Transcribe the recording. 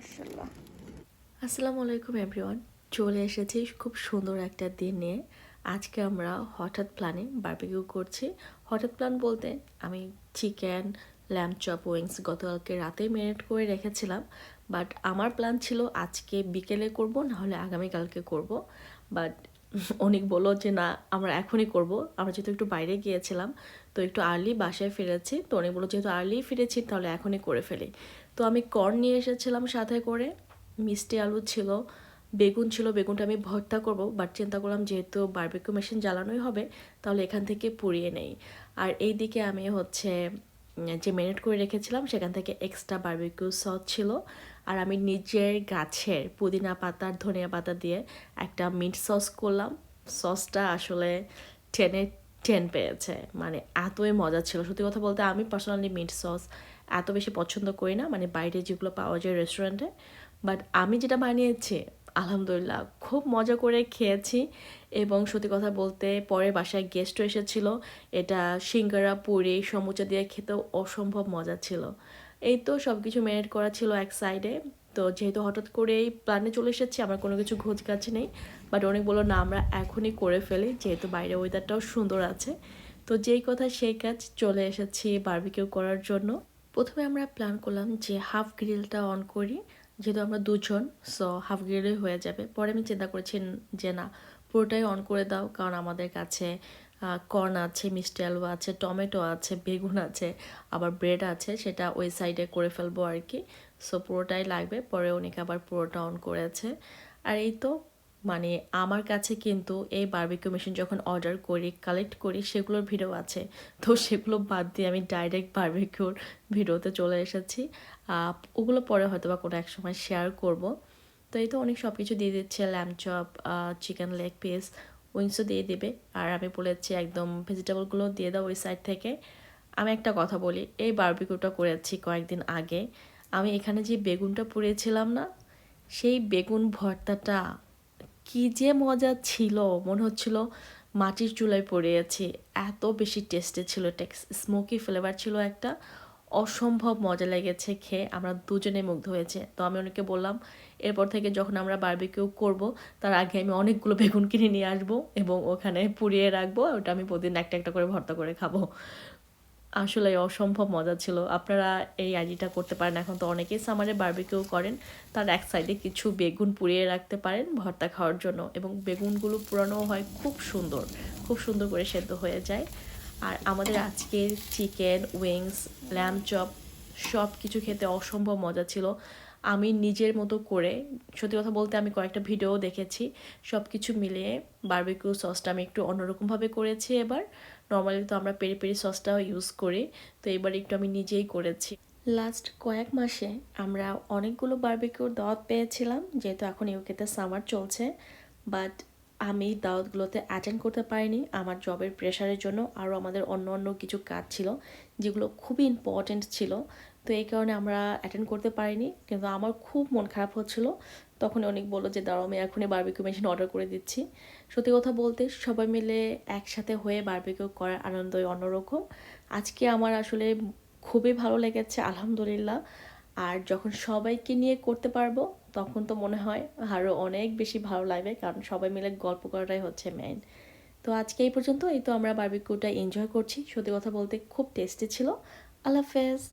মাশাআল্লাহ। আসসালামু আলাইকুম এভরিওয়ান। চলে এসেছি খুব সুন্দর একটা দিন নিয়ে। আজকে আমরা হঠাৎ প্ল্যানে বারবিকিউ করছি। হঠাৎ প্ল্যান বলতে আমি চিকেন, ল্যাম্ব চপ, উইংস গতকালকে রাতে ম্যারিনেট করে রেখেছিলাম। বাট আমার প্ল্যান ছিল আজকে বিকেলে করব, নাহলে আগামীকালকে করব। বাট অনেক বললো যে না, আমরা এখনই করব। আমরা যেহেতু একটু বাইরে গিয়েছিলাম, তো একটু আর্লি বাসায় ফিরেছি, তো অনেক বললো যেহেতু আর্লি ফিরেছি তাহলে এখনই করে ফেলি। তো আমি কর্ন নিয়ে এসেছিলাম সাথে করে, মিষ্টি আলু ছিল, বেগুন ছিল, বেগুনটা আমি ভর্তা করব। বাট চিন্তা করলাম যেহেতু বারবিকিউ মেশিন জ্বালানোই হবে, তাহলে এখান থেকে পুড়িয়ে নেই। আর এই দিকে আমি যে ম্যারিনেট করে রেখেছিলাম সেখান থেকে এক্সট্রা বারবিকিউ সস ছিল। আর আমি নিজের গাছের পুদিনা পাতা ধনিয়া পাতা দিয়ে একটা মিট সস করলাম। সসটা আসলে 10-10 পেয়েছে, মানে এতই মজা ছিল। সত্যি কথা বলতে আমি পার্সোনালি মিট সস এত বেশি পছন্দ করি না, মানে বাইরে যেগুলো পাওয়া যায় রেস্টুরেন্টে। বাট আমি যেটা বানিয়েছি আলহামদুলিল্লাহ খুব মজা করে খেয়েছি। এবং সত্যি কথা বলতে পরে বাসায় গেস্টও এসেছিল। এটা সিঙ্গারা পুরি সমুচা দিয়ে খেতেও অসম্ভব মজা ছিল। এই তো সব কিছু ম্যারিনেট করা ছিল এক সাইডে। তো যেহেতু হঠাৎ করে এই প্ল্যানে চলে এসেছি, আমার কোনো কিছু খোঁজ কাছে নেই। বাট অনেক বললো না, আমরা এখনই করে ফেলি, যেহেতু বাইরে ওয়েদারটাও সুন্দর আছে। তো যেই কথা সেই কাজ, চলে এসেছি বারবিকিউ করার জন্য। প্রথমে আমরা প্ল্যান করলাম যে হাফ গ্রিলটা অন করি, যেহেতু আমরা দুজন, সো হাফ গ্রিলে হয়ে যাবে। পরে আমি চিন্তা করেছি যে না, পুরোটাই অন করে দাও, কারণ আমাদের কাছে কর্ন আছে, মিষ্টি আলু আছে, টমেটো আছে, বেগুন আছে, আবার ব্রেড আছে, সেটা ওই সাইডে করে ফেলবো আর কি। সো পুরোটাই লাগবে। পরে অনেকে আবার পুরোটা অন করেছে। আর এই তো, মানে আমার কাছে কিন্তু এই বারবিকিউ মেশিন যখন অর্ডার করি, কালেক্ট করি, সেগুলোর ভিডিও আছে। তো সেগুলো বাদ দিয়ে আমি ডাইরেক্ট বারবিকিউর ভিডিওতে চলে এসেছি। ওগুলো পরে হয়তো বা কোনো এক সময় শেয়ার করব। তো এই তো অনেক সব কিছু দিয়ে দিচ্ছে, lamb chop, chicken leg piece, উইংসও দিয়ে দিবে। আর আমি বলেছি একদম ভেজিটেবলগুলো দিয়ে দাও ওই সাইড থেকে। আমি একটা কথা বলি, এই বারবিকিউটা করেছি কয়েকদিন আগে। আমি এখানে যে বেগুনটা পুড়িয়েছিলাম না, সেই বেগুন ভর্তাটা কি যে মজা ছিল, মনে হচ্ছিল মাটির চুলায় পড়েছি। এত বেশি টেস্টি ছিল, স্মোকি ফ্লেভার ছিল একটা। অসম্ভব মজা লেগেছে খেয়ে, আমরা দুজনে মুগ্ধ হয়েছে। তো আমি অনেকে বললাম এরপর থেকে যখন আমরা বারবিকিউ করব, তার আগে আমি অনেকগুলো বেগুন কিনে নিয়ে আসবো এবং ওখানে পুড়িয়ে রাখবো। ওটা আমি প্রতিদিন একটা একটা করে ভর্তা করে খাবো। আসলে অসম্ভব মজা ছিল। আপনারা এই আইডিটা করতে পারেন। এখন তো অনেকেই সামারে বারবিকিউ করেন, তার এক সাইডে কিছু বেগুন পুড়িয়ে রাখতে পারেন ভর্তা খাওয়ার জন্য, এবং বেগুনগুলো পুরানো হয় খুব সুন্দর, খুব সুন্দর করে সেদ্ধ হয়ে যায়। আর আমাদের আজকের চিকেন, উইংস, ল্যাম্ব চপ সব কিছু খেতে অসম্ভব মজা ছিল। আমি নিজের মতো করে, সত্যি কথা বলতে আমি কয়েকটা ভিডিও দেখেছি, সব কিছু মিলিয়ে বারবিকিউ সসটা আমি একটু অন্যরকমভাবে করেছি এবার। নর্মালি তো আমরা পেরি পেরি সসটাও ইউজ করি, তো এবার একটু আমি নিজেই করেছি। লাস্ট কয়েক মাসে আমরা অনেকগুলো বারবিকিউর দাওয়াত পেয়েছিলাম, যেহেতু এখন ইউকেতে সামার চলছে। বাট আমি দাওয়াতগুলোতে অ্যাটেন্ড করতে পারিনি আমার জবের প্রেশারের জন্য। আরও আমাদের অন্য অন্য কিছু কাজ ছিল যেগুলো খুবই ইম্পর্ট্যান্ট ছিল। তো এই কারণে আমরা অ্যাটেন্ড করতে পারিনি, কিন্তু আমার খুব মন খারাপ হচ্ছিল। তখন অনেক বললো যে দাঁড়াও, আমি এখনই বারবিকিউ মেশিন অর্ডার করে দিচ্ছি। সত্যি কথা বলতে সবাই মিলে একসাথে হয়ে বারবিকিউ করার আনন্দই অন্যরকম। আজকে আমার আসলে খুবই ভালো লেগেছে আলহামদুলিল্লাহ। আর যখন সবাইকে নিয়ে করতে পারবো, তখন তো মনে হয় আরও অনেক বেশি ভালো লাগবে, কারণ সবাই মিলে গল্প করাটাই হচ্ছে মেইন। তো আজকে এই পর্যন্ত। এই তো আমরা বারবিকিউটা এনজয় করছি, সত্যি কথা বলতে খুব টেস্টি ছিল। আল্লাহ হাফেজ।